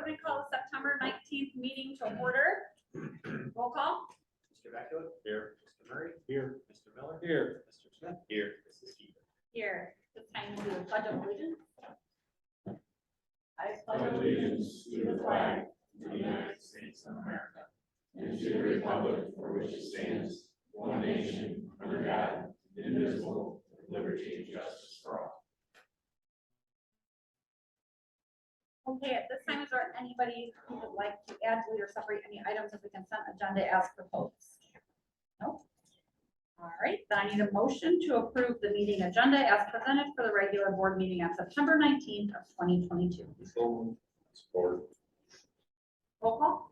going to call the September 19th meeting to order. Roll call. Mr. Beckler? Here. Mr. Murray? Here. Mr. Miller? Here. Mr. Smith? Here. Mrs. Keeper? Here. This time we'll do the Pledge of Allegiance. I Pledge allegiance to the flag of the United States of America and to the republic for which it stands, one nation, under God, indivisible, with liberty and justice for all. Okay, at this time, is there anybody who would like to add, delete, or separate any items of the consent agenda as proposed? No. All right, then I need a motion to approve the meeting agenda as presented for the regular board meeting on September 19th of 2022. Support. Roll call.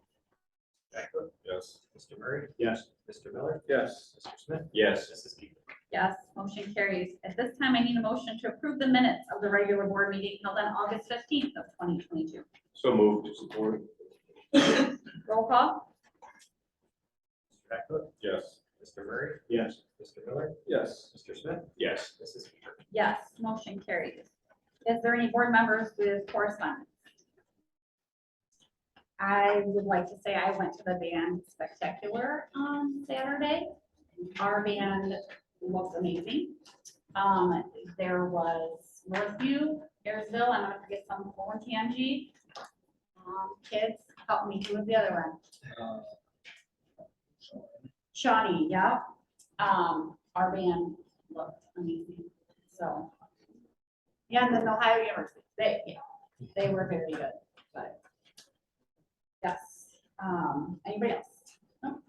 Beckler? Yes. Mr. Murray? Yes. Mr. Miller? Yes. Mr. Smith? Yes. Mrs. Keeper? Yes, motion carries. At this time, I need a motion to approve the minutes of the regular board meeting held on August 15th of 2022. So moved. Support. Roll call. Mr. Beckler? Yes. Mr. Murray? Yes. Mr. Miller? Yes. Mr. Smith? Yes. Mrs. Keeper? Yes, motion carries. Is there any board members with correspondence? I would like to say I went to the band spectacular on Saturday. Our band looks amazing. There was Northview, Ayersville, I'm gonna forget some, Owen TNG. Kids, help me, who was the other one? Shawnee, yeah. Our band looked amazing, so. Yeah, and then Ohio University, they were very good, but. Yes, anybody else? No?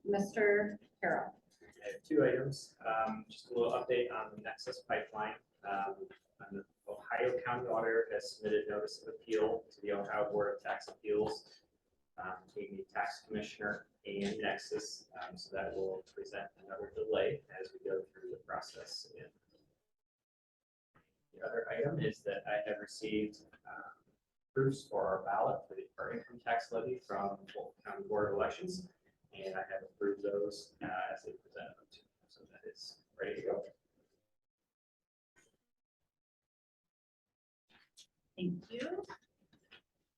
Mr. Carroll. I have two items. Just a little update on the Nexus pipeline. And the Ohio County Auditor has submitted notice of appeal to the Ohio Board of Tax Appeals, being the tax commissioner and Nexus. So that will present another delay as we go through the process. And the other item is that I have received proofs for our ballot for our income tax levy from Fulton County Board of Elections, and I have approved those as they presented them to me. So that is ready to go. Thank you.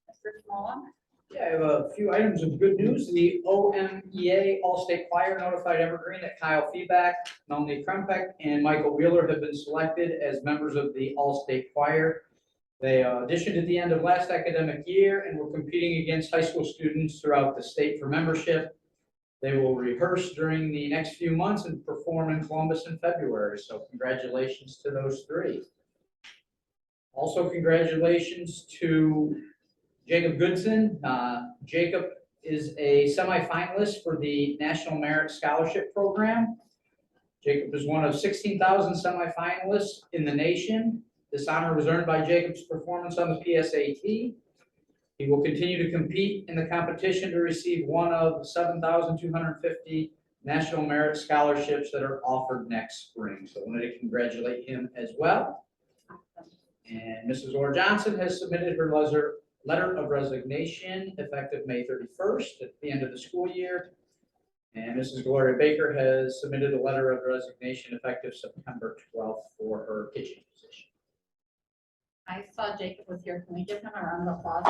Mr. Smolla. Yeah, I have a few items of good news. The OMEA All-State Choir notified Evergreen that Kyle Feedback, Melanie Krempek, and Michael Wheeler have been selected as members of the All-State Choir. They auditioned at the end of last academic year and were competing against high school students throughout the state for membership. They will rehearse during the next few months and perform in Columbus in February. So congratulations to those three. Also, congratulations to Jacob Goodson. Jacob is a semifinalist for the National Merit Scholarship Program. Jacob is one of 16,000 semifinalists in the nation. This honor was earned by Jacob's performance on the PSAT. He will continue to compete in the competition to receive one of 7,250 National Merit Scholarships that are offered next spring. So I wanted to congratulate him as well. And Mrs. Orr Johnson has submitted her letter of resignation effective May 31st at the end of the school year. And Mrs. Gloria Baker has submitted a letter of resignation effective September 12th for her kitchen position. I saw Jacob was here. Can we give him a round of applause?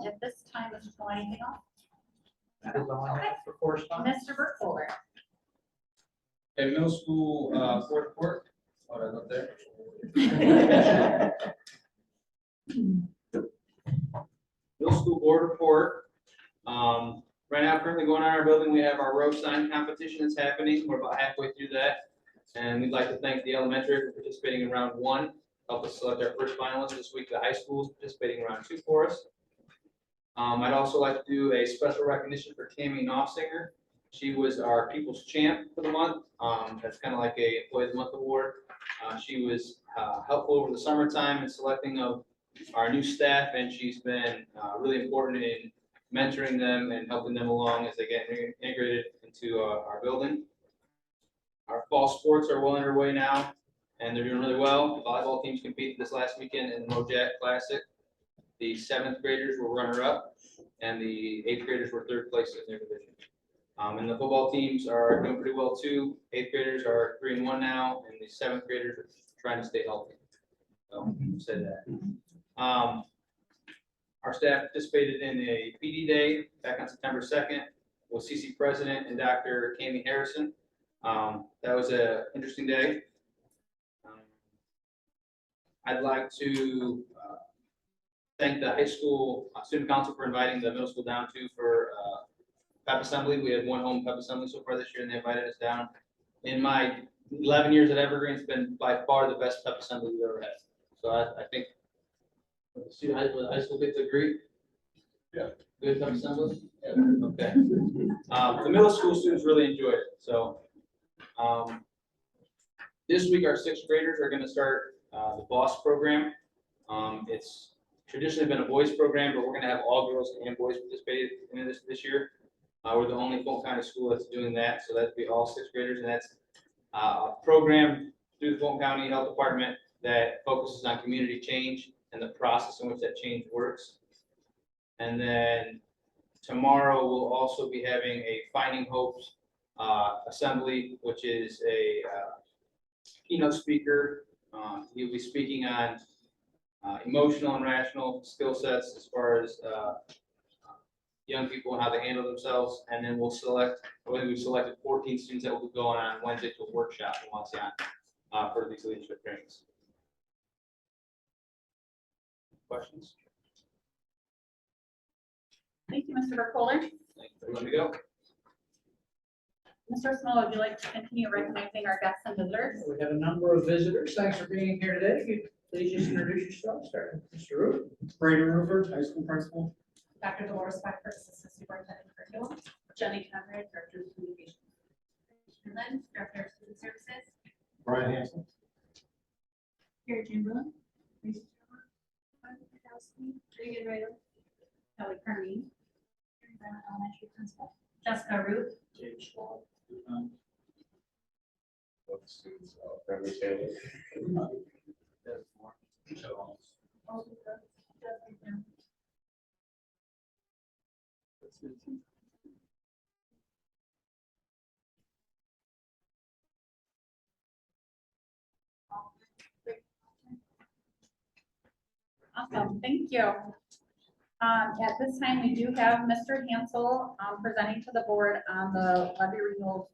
At this time, Mr. Smolla, anything else? That is all I have for correspondence. Mr. Burkholder. Okay, middle school, fourth report. Oh, I love there. Middle school board report. Right now, currently going on in our building, we have our road sign competition that's happening. We're about halfway through that. And we'd like to thank the elementary for participating in round one. Help us select our first finalists this week. The high school is participating in round two for us. I'd also like to do a special recognition for Tammy Knopfsinger. She was our People's Champ for the month. That's kind of like a Employee of the Month award. She was helpful over the summertime in selecting of our new staff, and she's been really important in mentoring them and helping them along as they get integrated into our building. Our fall sports are well underway now, and they're doing really well. The volleyball teams competed this last weekend in the Mojack Classic. The 7th graders were runner-up, and the 8th graders were third place in their division. And the football teams are doing pretty well too. 8th graders are 3-1 now, and the 7th graders are trying to stay healthy. So, said that. Our staff participated in a PD day back on September 2nd with CC President and Dr. Kami Harrison. That was an interesting day. I'd like to thank the high school student council for inviting the middle school down to for pep assembly. We had one home pep assembly so far this year, and they invited us down. In my 11 years at Evergreen, it's been by far the best pep assembly we've ever had. So I think the high school kids agree. Yeah. Good pep assembly. Yeah. Okay. The middle school students really enjoyed it. So this week our 6th graders are going to start the BOSS program. It's traditionally been a boys program, but we're going to have all girls and boys participate in this year. We're the only Fulton County school that's doing that, so that'd be all 6th graders, and that's a program through the Fulton County Health Department that focuses on community change and the process in which that change works. And then tomorrow we'll also be having a Finding Hopes assembly, which is a keynote speaker. He'll be speaking on emotional and rational skill sets as far as young people and how they handle themselves. And then we've selected 14 students that will be going on Wednesday to a workshop in Waseon for these leadership trainings. Questions? Thank you, Mr. Burkholder. Thank you for letting me go. Mr. Small, would you like to continue recognizing our guests and visitors? We have a number of visitors. Thanks for being here today. Could you please just introduce yourself, starting with Mr. Root. Brady Rupert, high school principal. Dr. Dolores Becker, Assistant Superintendent of Curriculum. Jenny Conrad, Director of Communications. Lynn, Director of Student Services. Brian Hanson. Here, Chamberlain. Regan Ryder. Kelly Carney. Elementary Principal. Jessica Root. James Schwab. Students, Beverly Taylor. Awesome, thank you. At this time, we do have Mr. Hansel presenting to the board on the levy renewal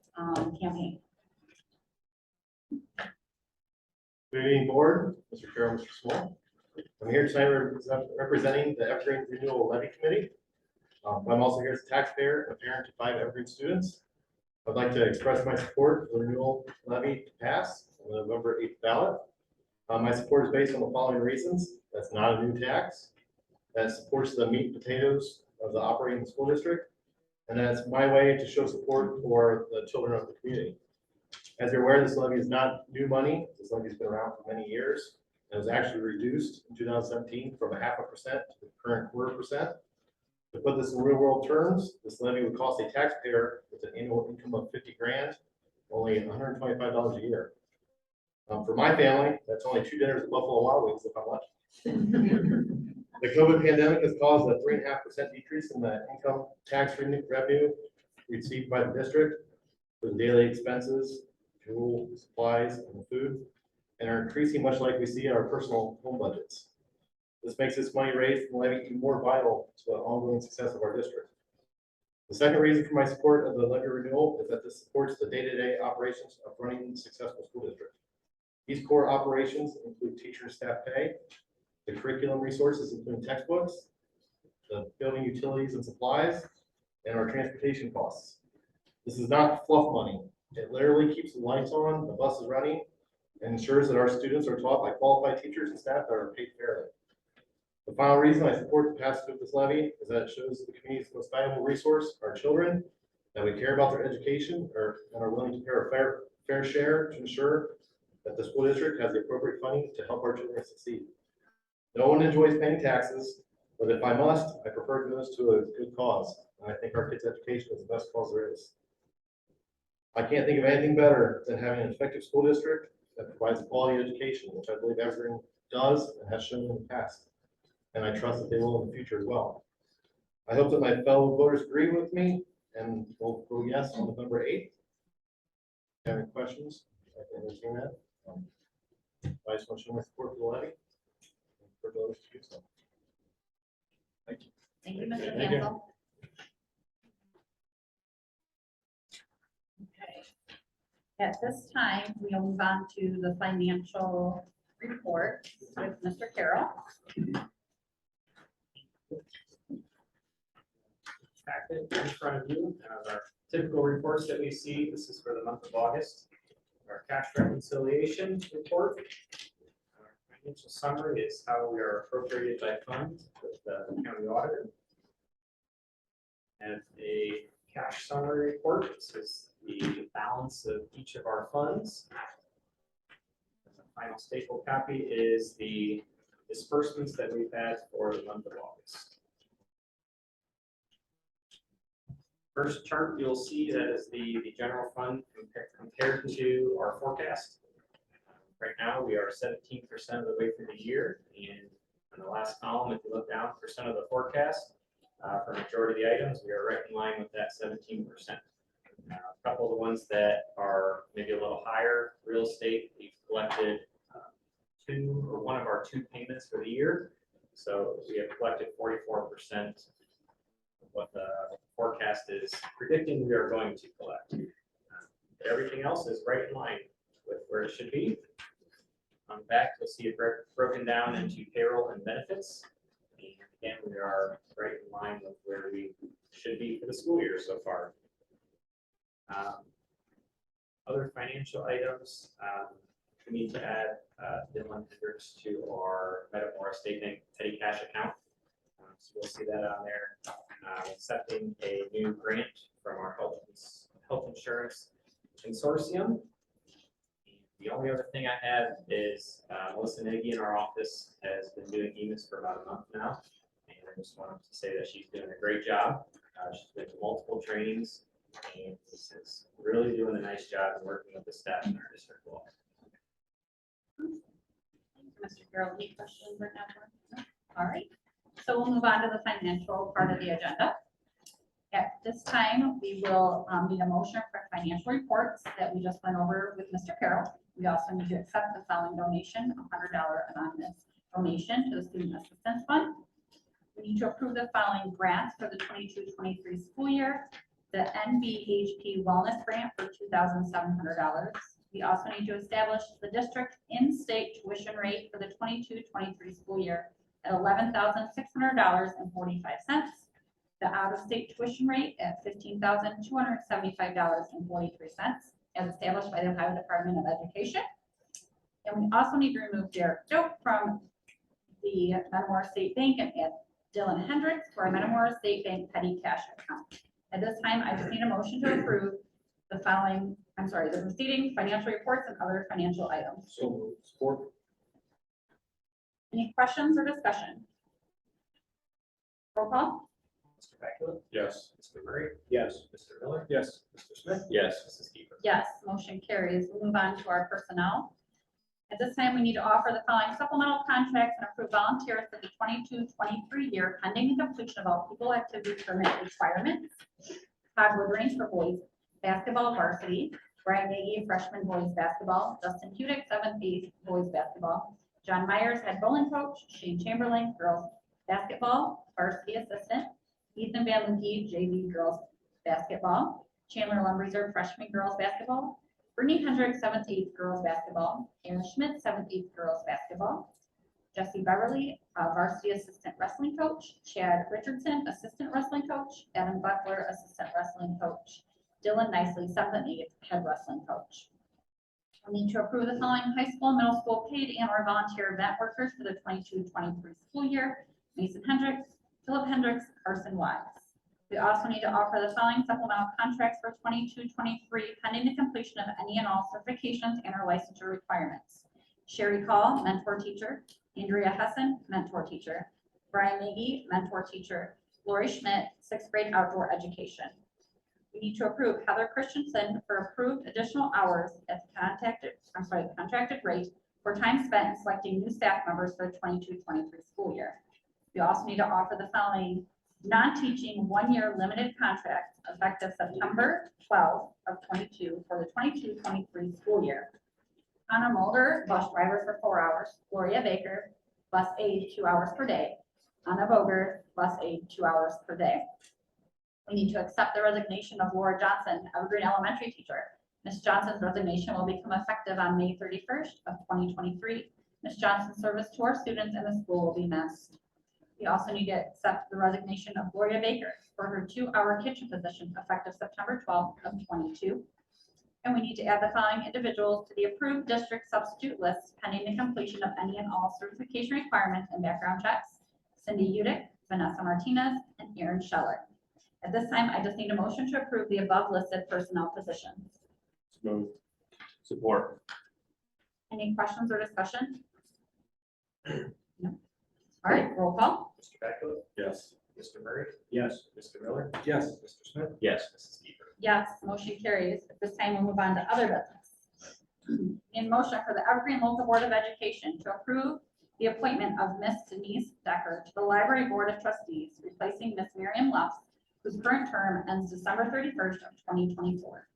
campaign. Good evening, board, Mr. Carroll, Mr. Small. I'm here tonight representing the Evergreen Renewal Levy Committee. I'm also here as a taxpayer and a parent to 5 Evergreen students. I'd like to express my support for the renewal levy to pass on the November 8th ballot. My support is based on the following reasons. That's not a new tax. That supports the meat and potatoes of the operating school district. And that's my way to show support for the children of the community. As you're aware, this levy is not new money. This levy has been around for many years. It was actually reduced in 2017 from 0.5% to the current 1/4%. To put this in real world terms, this levy would cost a taxpayer with an annual income of 50 grand, only $125 a year. For my family, that's only 2 dinners at Buffalo Wild Wings if I'm lucky. The COVID pandemic has caused a 3.5% decrease in the income tax revenue received by the district for the daily expenses, fuel, supplies, and food, and are increasing much like we see in our personal home budgets. This makes this money raised from the levy even more vital to the ongoing success of our district. The second reason for my support of the levy renewal is that this supports the day-to-day operations of running a successful school district. These core operations include teacher and staff pay, the curriculum resources, including textbooks, the building utilities and supplies, and our transportation costs. This is not fluff money. It literally keeps the lights on, the buses running, and ensures that our students are taught by qualified teachers and staff that are paid fairly. The final reason I support the passage of this levy is that it shows the community's most valuable resource, our children, that we care about their education and are willing to pay a fair share to ensure that the school district has the appropriate funding to help our children succeed. No one enjoys paying taxes, but if I must, I prefer to do this to a good cause. And I think our kids' education is the best cause there is. I can't think of anything better than having an effective school district that provides a quality education, which I believe Evergreen does and has shown in the past. And I trust that they will in the future as well. I hope that my fellow voters agree with me and we'll go yes on November 8th. Any questions? I can entertain that. Vice Chancellor, support for the levy. For those to do so. Thank you, Mr. Thank you. Campbell. Okay. At this time, we'll move on to the financial report with Mr. Carroll. Packet in front of you, our typical reports that we see. This is for the month of August. Our cash reconciliation report. Our financial summary is how we are appropriated by fund with the county auditor. And a cash summary report. This is the balance of each of our funds. The final staple copy is the disbursements that we've had for the month of August. First chart, you'll see that is the general fund compared to our forecast. Right now, we are 17% of the way through the year, and in the last column, if you look down, percent of the forecast, for majority of the items, we are right in line with that 17%. A couple of the ones that are maybe a little higher, real estate, we've collected one of our two payments for the year. So we have collected 44% of what the forecast is predicting we are going to collect. Everything else is right in line with where it should be. On the back, you'll see it broken down into payroll and benefits. And again, we are right in line with where we should be for the school year so far. Other financial items, we need to add Dylan Hendricks to our Metamora State Bank petty cash account. So we'll see that on there. Accepting a new grant from our health insurance consortium. The only other thing I have is Melissa Nagy in our office has been doing EMIS for about a month now. And I just wanted to say that she's doing a great job. She's been to multiple trainings and is really doing a nice job and working with the staff in our district well. Mr. Carroll, any questions right now? All right. So we'll move on to the financial part of the agenda. At this time, we will need a motion for financial reports that we just went over with Mr. Carroll. We also need to accept the following donation, a $100 anonymous donation to the Student Assistance Fund. We need to approve the following grants for the 22-23 school year. The NBHP Wellness Grant for $2,700. We also need to establish the district in-state tuition rate for the 22-23 school year at $11,600.45. The out-of-state tuition rate at $15,275.43 as established by the Ohio Department of Education. And we also need to remove Derek Doak from the Metamora State Bank and add Dylan Hendricks to our Metamora State Bank petty cash account. At this time, I just need a motion to approve the following, the preceding financial reports and other financial items. So support. Any questions or discussion? Roll call. Mr. Beckler? Yes. Mr. Murray? Yes. Mr. Miller? Yes. Mr. Smith? Yes. Mrs. Keeper? Yes, motion carries. We'll move on to our personnel. At this time, we need to offer the following supplemental contracts and approve volunteers for the 22-23 year pending the completion of all people activity permit requirements. Todd Woodring for boys basketball varsity, Brian Nagy freshman boys basketball, Justin Hudick 7th, 8th boys basketball, John Myers head bowling coach, Shane Chamberlain girls basketball varsity assistant, Ethan Van Lunke JV girls basketball, Chandler Lum reserve freshman girls basketball, Brittany Hendricks 7th, 8th girls basketball, Aaron Schmidt 7th, 8th girls basketball, Jesse Beverly varsity assistant wrestling coach, Chad Richardson assistant wrestling coach, Adam Butler assistant wrestling coach, Dylan Nicely 7th and 8th head wrestling coach. We need to approve the following high school, middle school paid and or volunteer event workers for the 22-23 school year: Mason Hendricks, Philip Hendricks, Carson Wise. We also need to offer the following supplemental contracts for 22-23 pending the completion of any and all certifications and or licensure requirements. Sherry Call, mentor teacher, Andrea Hessen, mentor teacher, Brian Nagy, mentor teacher, Lori Schmidt, 6th grade outdoor education. We need to approve Heather Christensen for approved additional hours at the contracted rate for time spent in selecting new staff members for the 22-23 school year. We also need to offer the following non-teaching one-year limited contract effective September 12th of 22 for the 22-23 school year. Connor Mulder, bus driver for 4 hours. Gloria Baker, bus aide 2 hours per day. Anna Boger, bus aide 2 hours per day. We need to accept the resignation of Laura Johnson, Evergreen Elementary teacher. Ms. Johnson's resignation will become effective on May 31st of 2023. Ms. Johnson's service to our students and the school will be missed. We also need to accept the resignation of Gloria Baker for her 2-hour kitchen position effective September 12th of 22. And we need to add the following individuals to the approved district substitute list pending the completion of any and all certification requirements and background checks. Cindy Udick, Vanessa Martinez, and Aaron Scheller. At this time, I just need a motion to approve the above listed personnel positions. Move. Support. Any questions or discussion? No. All right, roll call. Mr. Beckler? Yes. Mr. Murray? Yes. Mr. Miller? Yes. Mr. Smith? Yes. Mrs. Keeper? Yes, motion carries. At this time, we'll move on to other business. In motion for the Evergreen Local Board of Education to approve the appointment of Miss Denise Decker to the Library Board of Trustees, replacing Miss Miriam Luff, whose current term ends December 31st of 2024.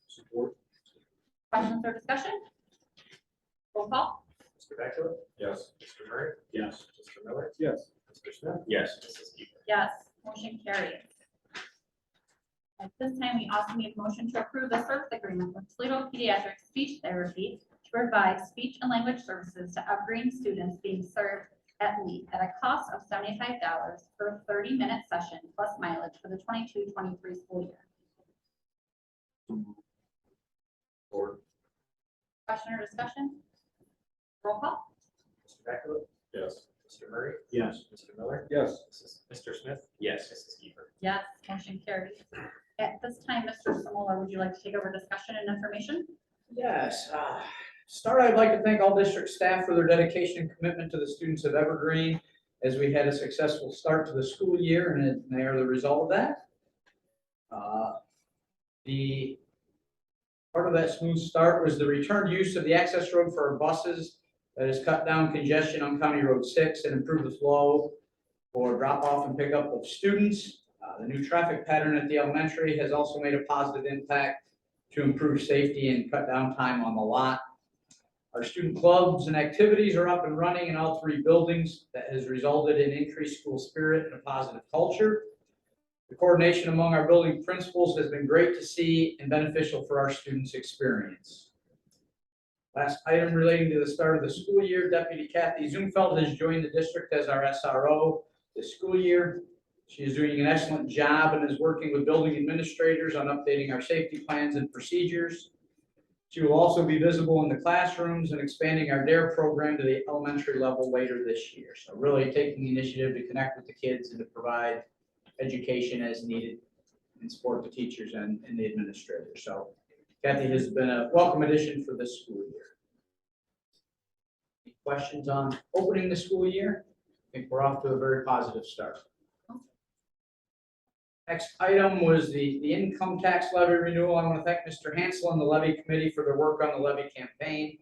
Support. Questions or discussion? Roll call. Mr. Beckler? Yes. Mr. Murray? Yes. Mr. Miller? Yes. Mr. Smith? Yes. Mrs. Keeper? Yes, motion carries. At this time, we also need a motion to approve the service agreement with Toledo Pediatric Speech Therapy to provide speech and language services to Evergreen students being served at Lee at a cost of $75 per 30-minute session plus mileage for the 22-23 school year. Support. Question or discussion? Roll call. Mr. Beckler? Yes. Mr. Murray? Yes. Mr. Miller? Yes. Mr. Smith? Yes. Mrs. Keeper? Yes, motion carries. At this time, Mr. Simola, would you like to take over discussion and information? Yes, start, I'd like to thank all district staff for their dedication and commitment to the students of Evergreen as we had a successful start to the school year, and they are the result of that. The part of that smooth start was the returned use of the access road for our buses that has cut down congestion on County Road 6 and improved the flow for drop off and pickup of students. The new traffic pattern at the elementary has also made a positive impact to improve safety and cut down time on the lot. Our student clubs and activities are up and running in all 3 buildings. That has resulted in increased school spirit and a positive culture. The coordination among our building principals has been great to see and beneficial for our students' experience. Last item relating to the start of the school year, Deputy Kathy Zumfeld has joined the district as our SRO this school year. She is doing an excellent job and is working with building administrators on updating our safety plans and procedures. She will also be visible in the classrooms and expanding our DARE program to the elementary level later this year. So really taking the initiative to connect with the kids and to provide education as needed and support the teachers and the administrators. So Kathy has been a welcome addition for this school year. Any questions on opening the school year? I think we're off to a very positive start. Next item was the income tax levy renewal. I want to thank Mr. Hansel and the levy committee for their work on the levy campaign.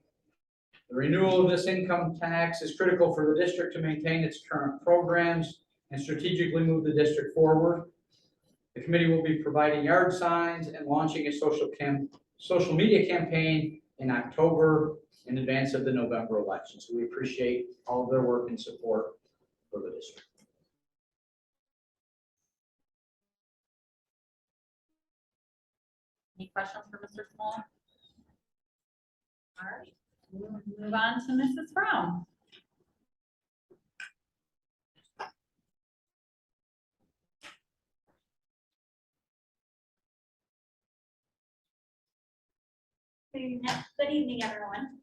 The renewal of this income tax is critical for the district to maintain its current programs and strategically move the district forward. The committee will be providing yard signs and launching a social media campaign in October in advance of the November election. So we appreciate all of their work and support for the district. Any questions for Mr. Small? All right, we'll move on to Mrs. Brown. Good evening, everyone.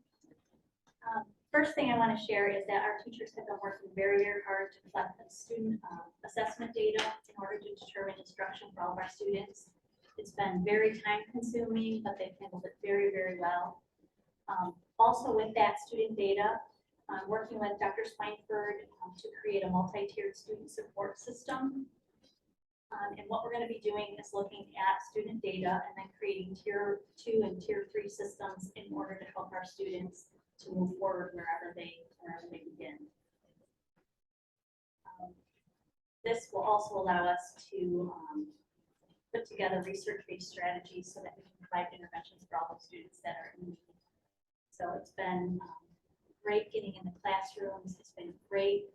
First thing I want to share is that our teachers have been working very, very hard to collect the student assessment data in order to determine instruction for all of our students. It's been very time consuming, but they've handled it very, very well. Also with that student data, I'm working with Dr. Swineford to create a multi-tiered student support system. And what we're going to be doing is looking at student data and then creating tier 2 and tier 3 systems in order to help our students to move forward wherever they begin. This will also allow us to put together research-based strategies so that we can provide interventions for all the students that are in need. So it's been great getting in the classrooms. It's been great.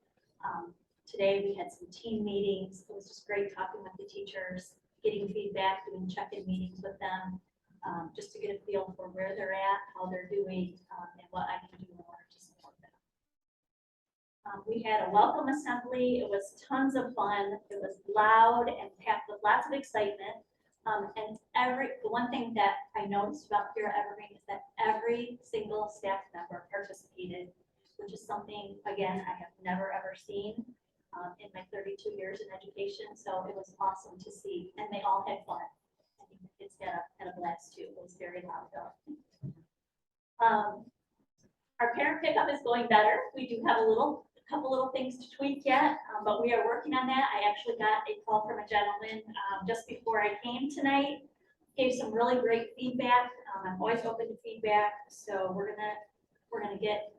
Today we had some team meetings. It was just great talking with the teachers, getting feedback, doing check-in meetings with them, just to get a feel for where they're at, how they're doing, and what I can do in order to support them. We had a welcome assembly. It was tons of fun. It was loud and packed with lots of excitement. And the one thing that I noticed about here at Evergreen is that every single staff member participated, which is something, again, I have never ever seen in my 32 years in education. So it was awesome to see, and they all had fun. I think the kids had a blast too. It was very loud though. Our parent pickup is going better. We do have a couple little things to tweak yet, but we are working on that. I actually got a call from a gentleman just before I came tonight. Gave some really great feedback. I'm always open to feedback, so we're gonna get,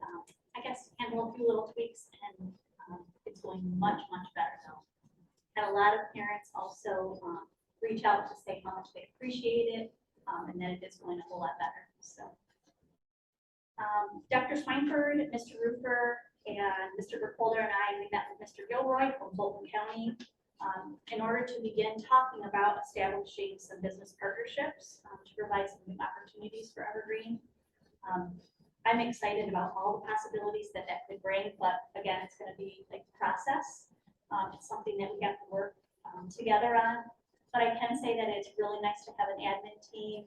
I guess, handle a few little tweaks, and it's going much better now. Had a lot of parents also reach out to say how much they appreciate it, and that it is going a whole lot better. So, Dr. Swineford, Mr. Roofer, and Mr. Burkholder and I, we met with Mr. Gilroy from Fulton County in order to begin talking about establishing some business partnerships to provide some new opportunities for Evergreen. I'm excited about all the possibilities that could bring, but again, it's going to be like a process. It's something that we have to work together on. But I can say that it's really nice to have an admin team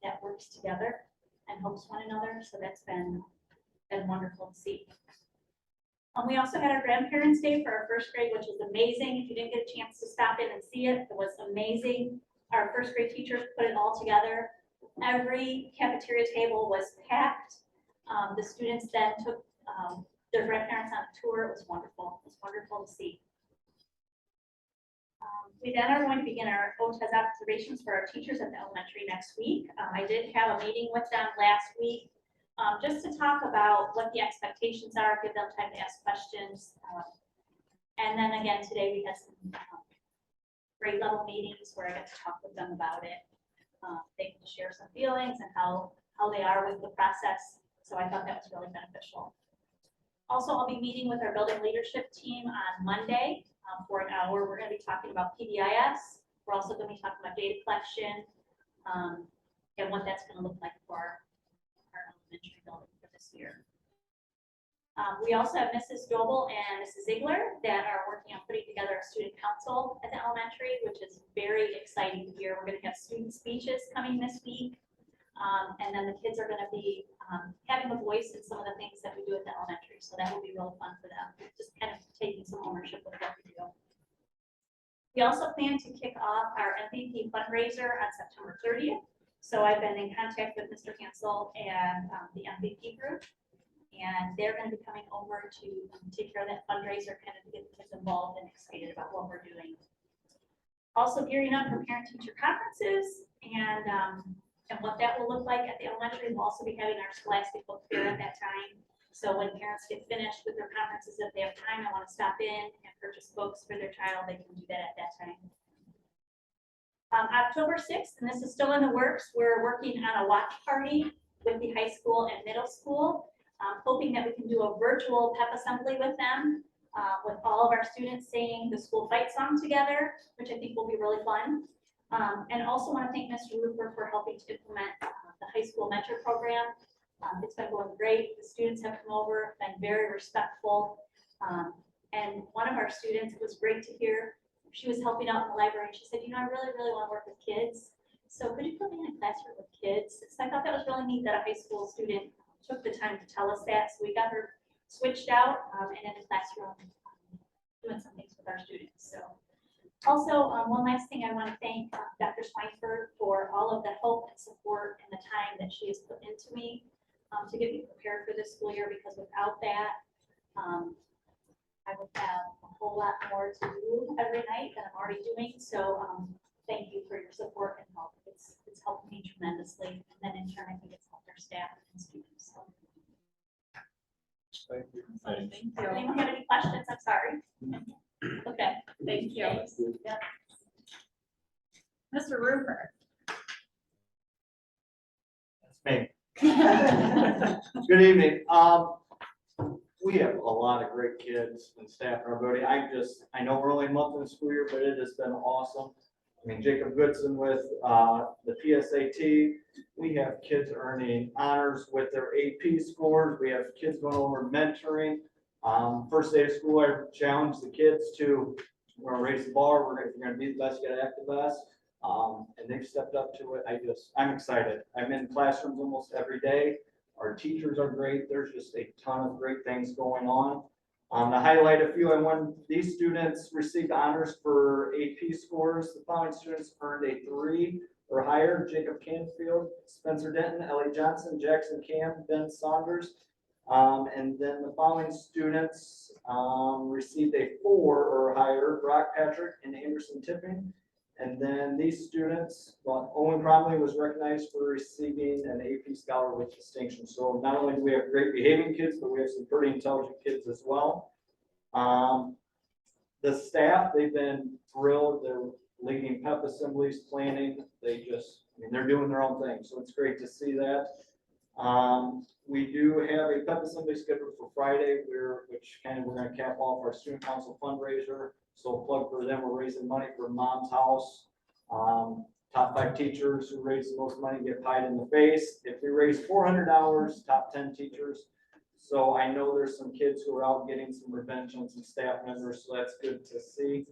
that works together and helps one another. So that's been wonderful to see. We also had our Grandparents' Day for our first grade, which was amazing. If you didn't get a chance to stop in and see it, it was amazing. Our first grade teachers put it all together. Every cafeteria table was packed. The students then took their grandparents on a tour. It was wonderful. It was wonderful to see. We then are going to begin our OTES observations for our teachers at the elementary next week. I did have a meeting with them last week just to talk about what the expectations are, give them time to ask questions. And then again, today we had some grade level meetings where I got to talk with them about it. They can share some feelings and how they are with the process. So I thought that was really beneficial. Also, I'll be meeting with our building leadership team on Monday for an hour. We're going to be talking about PBIS. We're also going to be talking about data collection and what that's going to look like for our elementary building for this year. We also have Mrs. Doble and Mrs. Ziegler that are working on putting together a student council at the elementary, which is very exciting to hear. We're going to have student speeches coming this week. And then the kids are going to be having a voice in some of the things that we do at the elementary. So that will be really fun for them, just kind of taking some ownership of what we do. We also plan to kick off our MVP fundraiser on September 30th. So I've been in contact with Mr. Hansel and the MVP group, and they're going to be coming over to take care of that fundraiser, kind of get the kids involved and excited about what we're doing. Also gearing up for parent-teacher conferences and what that will look like at the elementary. We'll also be having our Scholastic Book Fair at that time. So when parents get finished with their conferences, if they have time and want to stop in and purchase books for their child, they can do that at that time. October 6th, and this is still in the works, we're working on a watch party with the high school and middle school, hoping that we can do a virtual pep assembly with them, with all of our students singing the school fight song together, which I think will be really fun. And also want to thank Mr. Rupert for helping to implement the high school mentor program. It's been going great. The students have come over, been very respectful. And one of our students, it was great to hear, she was helping out in the library and she said, you know, I really want to work with kids. So could you put me in a classroom with kids? So I thought that was really neat that a high school student took the time to tell us that. So we got her switched out and in the classroom doing some things with our students. So also, one last thing, I want to thank Dr. Swineford for all of the help and support and the time that she has put into me to get me prepared for this school year, because without that, I would have a whole lot more to do every night than I'm already doing. So thank you for your support and help. It's helped me tremendously. And then in turn, I think it's helped our staff and students. So. Thank you. Thank you. Anyone have any questions? I'm sorry. Okay, thank you. Yep. Mr. Rupert. That's me. Good evening. We have a lot of great kids and staff in our building. I know we're only a month in the school year, but it has been awesome. I mean, Jacob Goodson with the PSAT. We have kids earning honors with their AP scores. We have kids going over mentoring. First day of school, I challenged the kids to, we're gonna raise the bar. If you're gonna be the best, you gotta act the best. And they've stepped up to it. I'm excited. I'm in classrooms almost every day. Our teachers are great. There's just a ton of great things going on. To highlight a few, these students received honors for AP scores. The following students earned a 3 or higher: Jacob Canfield, Spencer Denton, Ellie Johnson, Jackson Cam, Ben Saunders. And then the following students received a 4 or higher: Brock Patrick and Anderson Tipping. And then these students, Owen Cromley was recognized for receiving an AP Scholar with distinction. So not only do we have great behaving kids, but we have some pretty intelligent kids as well. The staff, they've been thrilled. They're leading pep assemblies, planning. They're doing their own thing. So it's great to see that. We do have a pep assembly scheduled for Friday, we're going to cap off our student council fundraiser. So plug for them, we're raising money for Mom's House. Top 5 teachers who raise the most money get pied in the face. If we raise $400, top 10 teachers. So I know there's some kids who are out getting some revenge on some staff members, so that's good to see.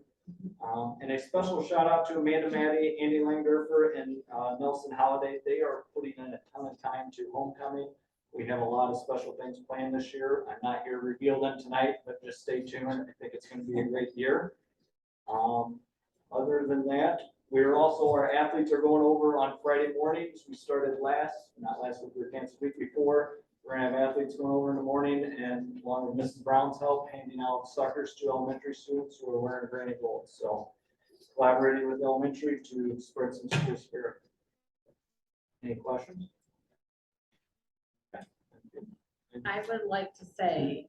And a special shout out to Amanda Maddie, Andy Langdorfer, and Nelson Holiday. They are putting in a ton of time to homecoming. We have a lot of special things planned this year. I'm not here to reveal them tonight, but just stay tuned. I think it's going to be a great year. Other than that, our athletes are going over on Friday mornings. We started not last week, we were canceled the week before. We're going to have athletes going over in the morning, and along with Mrs. Brown's help, handing out suckers to elementary students who are wearing granny gold. So collaborating with elementary to spread some school spirit. Any questions? I would like to say,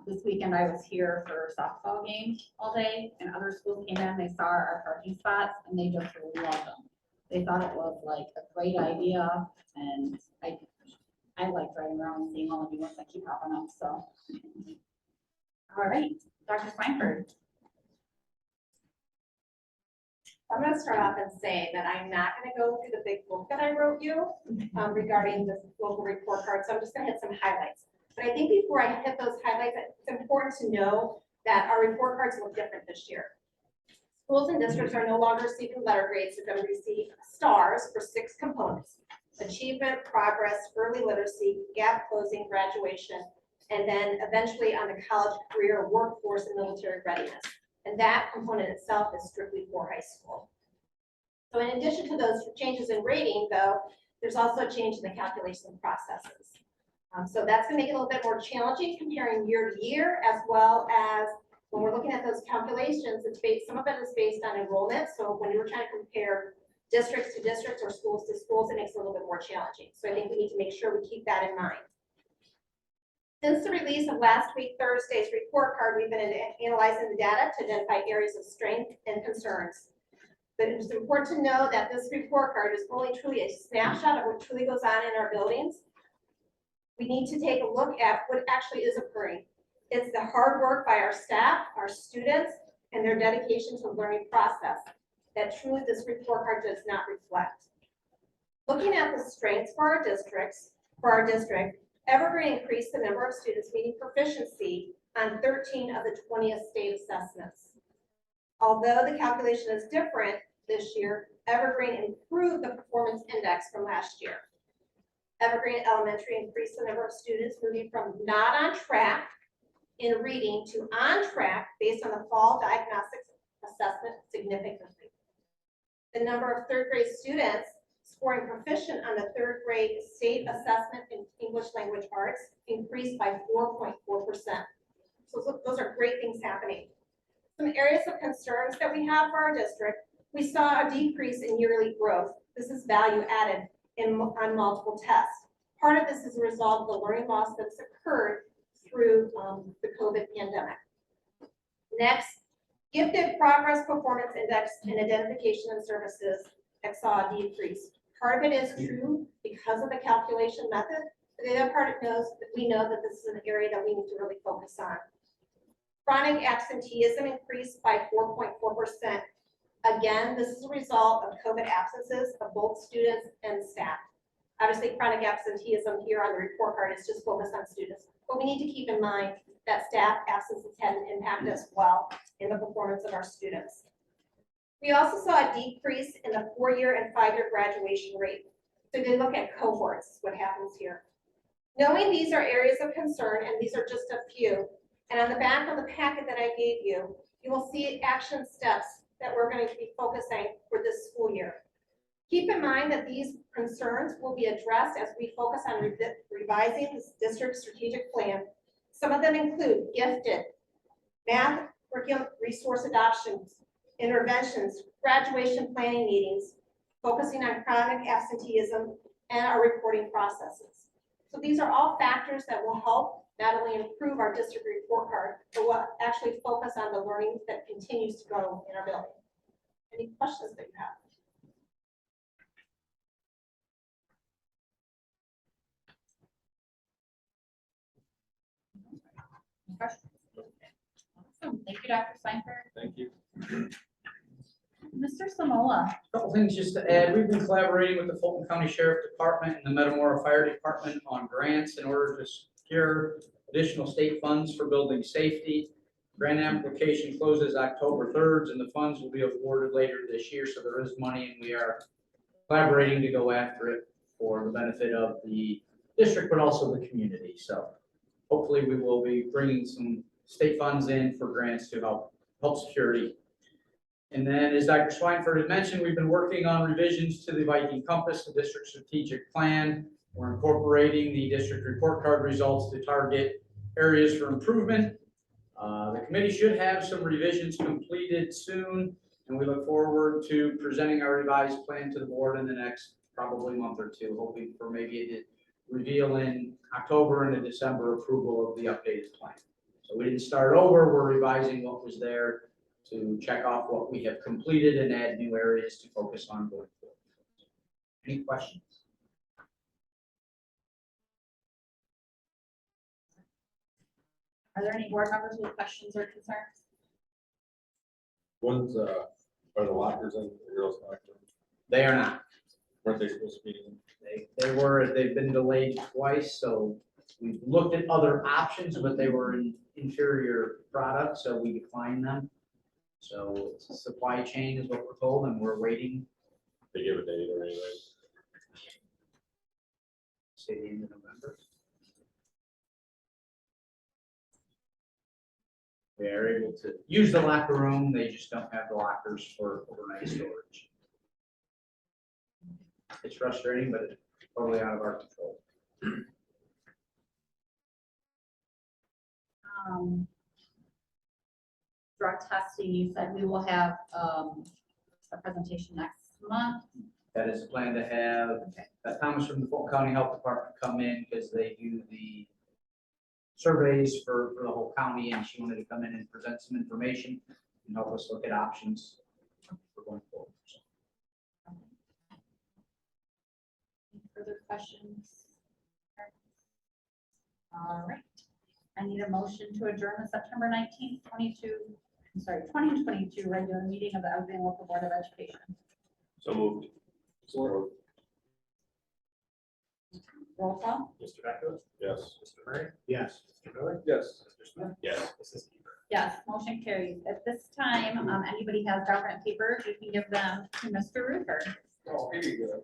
this weekend I was here for a softball game all day, and other schools came in, they saw our parking spots, and they just loved them. They thought it was like a great idea, and I like driving around and seeing all of you ones that keep popping up, so. All right, Dr. Swinford. I'm going to start off and say that I'm not going to go through the big book that I wrote you regarding the local report card. So I'm just going to hit some highlights. But I think before I hit those highlights, it's important to know that our report cards look different this year. Schools and districts are no longer receiving letter grades. They're going to receive stars for 6 components: achievement, progress, early literacy, gap closing, graduation, and then eventually on the college, career, workforce, and military readiness. And that component itself is strictly for high school. So in addition to those changes in rating, though, there's also a change in the calculation processes. So that's going to make it a little bit more challenging comparing year to year, as well as when we're looking at those calculations, some of it is based on enrollment. So when you're trying to compare districts to districts or schools to schools, it makes it a little bit more challenging. So I think we need to make sure we keep that in mind. Since the release of last week, Thursday's report card, we've been analyzing the data to identify areas of strength and concerns. But it's important to know that this report card is only truly a snapshot of what truly goes on in our buildings. We need to take a look at what actually is occurring. It's the hard work by our staff, our students, and their dedication to the learning process that truly this report card does not reflect. Looking at the strengths for our district, Evergreen increased the number of students meeting proficiency on 13 of the 20th state assessments. Although the calculation is different this year, Evergreen improved the performance index from last year. Evergreen Elementary increased the number of students moving from not on track in reading to on track based on the fall diagnostics assessment significantly. The number of 3rd grade students scoring proficient on the 3rd grade state assessment in English language arts increased by 4.4%. So those are great things happening. Some areas of concerns that we have for our district: we saw a decrease in yearly growth. This is value added on multiple tests. Part of this is a result of the learning loss that's occurred through the COVID pandemic. Next, Gifted progress performance index and identification and services that saw a decrease. Part of it is true because of the calculation method, but the other part we know that this is an area that we need to really focus on. Chronic absenteeism increased by 4.4%. Again, this is a result of COVID absences of both students and staff. Obviously, chronic absenteeism here on the report card is just focused on students, but we need to keep in mind that staff absences had an impact as well in the performance of our students. We also saw a decrease in the 4-year and 5-year graduation rate. So if you look at cohorts, what happens here. Knowing these are areas of concern, and these are just a few, and on the back of the packet that I gave you, you will see action steps that we're going to be focusing for this school year. Keep in mind that these concerns will be addressed as we focus on revising this district strategic plan. Some of them include gifted, math curriculum resource adoptions, interventions, graduation planning meetings, focusing on chronic absenteeism, and our reporting processes. So these are all factors that will help not only improve our district report card, but will actually focus on the learning that continues to go in our building. Any questions that you have? Questions? Awesome. Thank you, Dr. Steinberg. Thank you. Mr. Samoa. Couple things just to add, we've been collaborating with the Fulton County Sheriff Department and the Metamora Fire Department on grants in order to secure additional state funds for building safety. Grant application closes October 3rd, and the funds will be awarded later this year, so there is money, and we are collaborating to go after it for the benefit of the district, but also the community. So hopefully we will be bringing some state funds in for grants to help security. And then, as Dr. Schweinfurt had mentioned, we've been working on revisions to the Viking Compass, the district strategic plan. We're incorporating the district report card results to target areas for improvement. The committee should have some revisions completed soon, and we look forward to presenting our revised plan to the board in the next probably month or two, hoping for maybe a reveal in October and a December approval of the updated plan. So we didn't start over, we're revising what was there to check off what we have completed and add new areas to focus on going forward. Any questions? Are there any board members with questions or concerns? One's, are the lockers in the girls' locker? They are not. Weren't they supposed to be? They've been delayed twice, so we've looked at other options, but they were in inferior products, so we declined them. So it's a supply chain is what we're told, and we're waiting. They give a date or anything? Say the end of November. We are able to use the locker room, they just don't have the lockers for overnight storage. It's frustrating, but it's totally out of our control. Drug testing, you said we will have a presentation next month. That is planned to have Thomas from the Fulton County Health Department come in because they do the surveys for the whole county, and she wanted to come in and present some information and help us look at options for going forward. Any further questions? All right. I need a motion to adjourn the September 19th, 2022 regular meeting of the Evergreen Local Board of Education. So moved. So, Roll call. Mr. Becker? yes. Mr. Murray? Yes. Mr. Miller? Yes. Mr. Smith? Yes. Mrs. Keeper? Yes, motion carries. At this time, anybody has government papers, you can give them to Mr. Ruther. Oh, here you go.